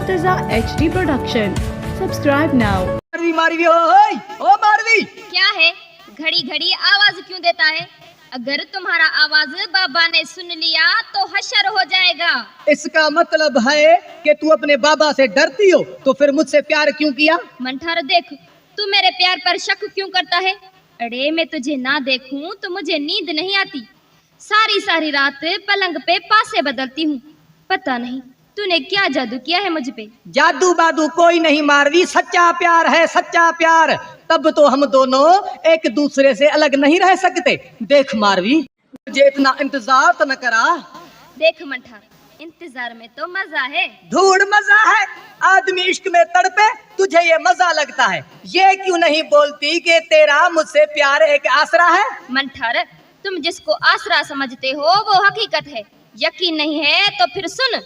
Murtaza HD Production. Subscribe now. मारवी ओ मारवी क्या है? घड़ी घड़ी आवाज क्यों देता है? अगर तुम्हारा आवाज बाबा ने सुन लिया तो हशर हो जाएगा। इसका मतलब है कि तू अपने बाबा से डरती हो, तो फिर मुझसे प्यार क्यों किया? मंठार देख, तू मेरे प्यार पर शक क्यों करता है? अरे मैं तुझे ना देखूं तो मुझे नींद नहीं आती। सारी सारी रात पलंग पे पासे बदलती हूँ। पता नहीं तूने क्या जादू किया है मुझ पे। जादू बादू कोई नहीं मारवी, सच्चा प्यार है, सच्चा प्यार। तब तो हम दोनों एक दूसरे से अलग नहीं रह सकते। देख मारवी, मुझे इतना इंतजार तो न करा। देख मंठार, इंतजार में तो मजा है। धूड़ मजा है? आदमी इश्क में तड़पे, तुझे ये मजा लगता है। ये क्यों नहीं बोलती कि तेरा मुझसे प्यार एक आसरा है? मंठार, तुम जिसको आसरा समझते हो वो हकीकत है। यकीन नहीं है तो फिर सुन।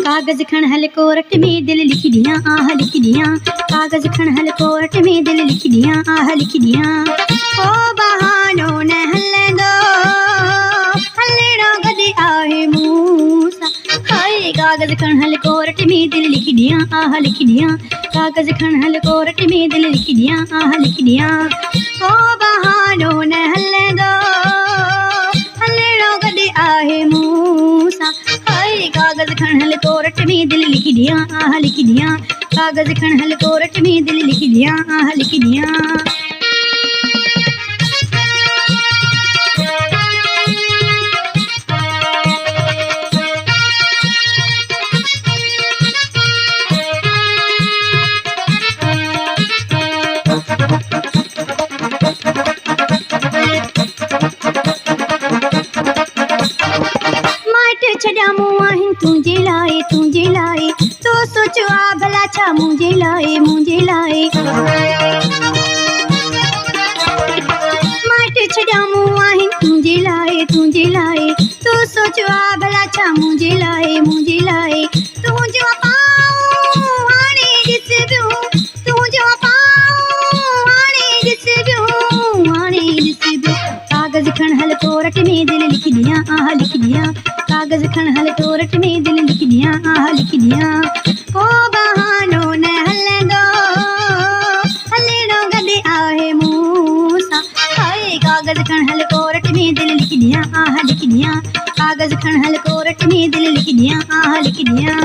कागज खण हल कोरट में दिल लिख दिया, आह लिख दिया। कागज खण हल कोरट में दिल लिख दिया, आह लिख दिया। ओ बहानो न हल्ले दो, हल्लेड़ो गदे आहे मूसा। हाय कागज खण हल कोरट में दिल लिख दिया, आह लिख दिया। कागज खण हल कोरट में दिल लिख दिया, आह लिख दिया। ओ बहानो न हल्ले दो, हल्लेड़ो गदे आहे मूसा। कागज खण हल कोरट में दिल लिख दिया, आह लिख दिया। कागज खण हल कोरट में दिल लिख दिया, आह लिख दिया। तुझे लाए तो सोचो आ भला छा मुझे लाए माट छड़ामू आहिन तुझे लाए तो सोचो आ भला छा मुझे लाए तू जो पाऊं हाणे जिस बियो, तू जो पाऊं हाणे जिस बियो। कागज खण हल कोरट में दिल लिख दिया, आह लिख दिया। कागज खण हल कोरट में दिल लिख दिया, आह लिख दिया। ओ बहानो न हल्ले दो, हल्लेड़ो गदे आहे मूसा। हाय कागज खण हल कोरट में दिल लिख दिया, आह लिख दिया। कागज खण हल कोरट में दिल लिख दिया, आह लिख दिया।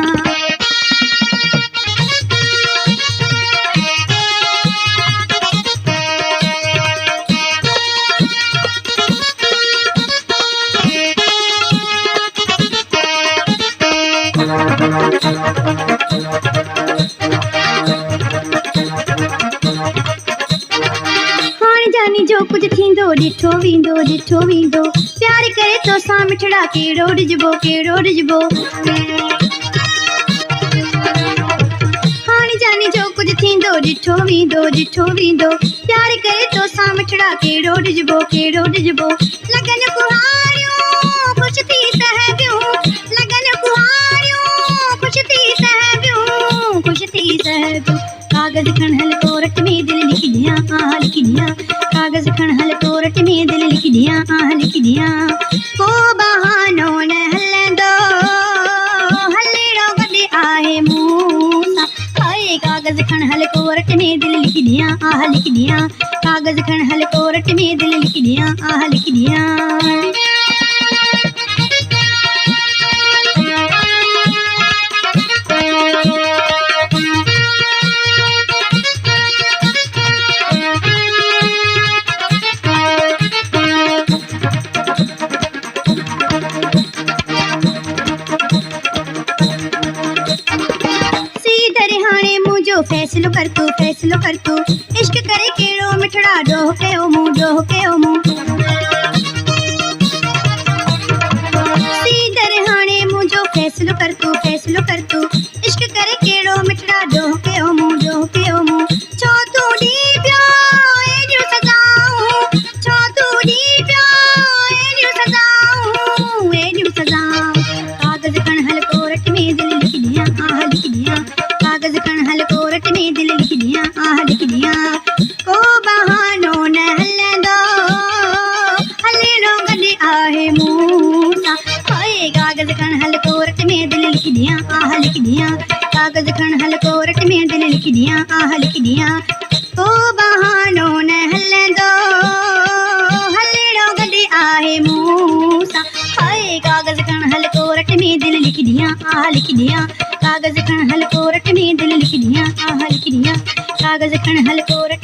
हाणे जानी जो कुछ थींदो ॾिठो वींदो। प्यार करे तो सां मिठड़ा केड़ो डिजबो। हाणे जानी जो कुछ थींदो ॾिठो वींदो। प्यार करे तो सां मिठड़ा केड़ो डिजबो। लगन कुहारियूं खुश थी सहबियूं, लगन कुहारियूं खुश थी सहबियूं। कागज खण हल कोरट में दिल लिख दिया, आह लिख दिया। कागज खण हल कोरट में दिल लिख दिया, आह लिख दिया। ओ बहानो न हल्ले दो, हल्लेड़ो गदे आहे मूसा। हाय कागज खण हल कोरट में दिल लिख दिया, आह लिख दिया। कागज खण हल कोरट में दिल लिख दिया, आह लिख दिया। फैसलो कर तू इश्क करे केड़ो मिठड़ा डोह के ओ मुंह। सीधर हाणे मुझो फैसलो कर तू इश्क करे केड़ो मिठड़ा डोह के ओ मुंह छो तू दी प्यो एडियो सजाऊं छो तू दी प्यो एडियो सजाऊं कागज खण हल कोरट में दिल लिख दिया कागज खण हल कोरट में दिल लिख दिया को बहानो न हलंदो हलेड़ो गॾु आहे मूंसां ओए कागज खण हल कोरट में दिल लिख दिया कागज खण हल कोरट में दिल लिख दिया को बहानो न हलंदो हलेड़ो गॾु आहे मूंसां ओए कागज खण हल कोरट में दिल लिख दिया कागज खण हल कोरट में दिल लिख दिया कागज खण हल कोरट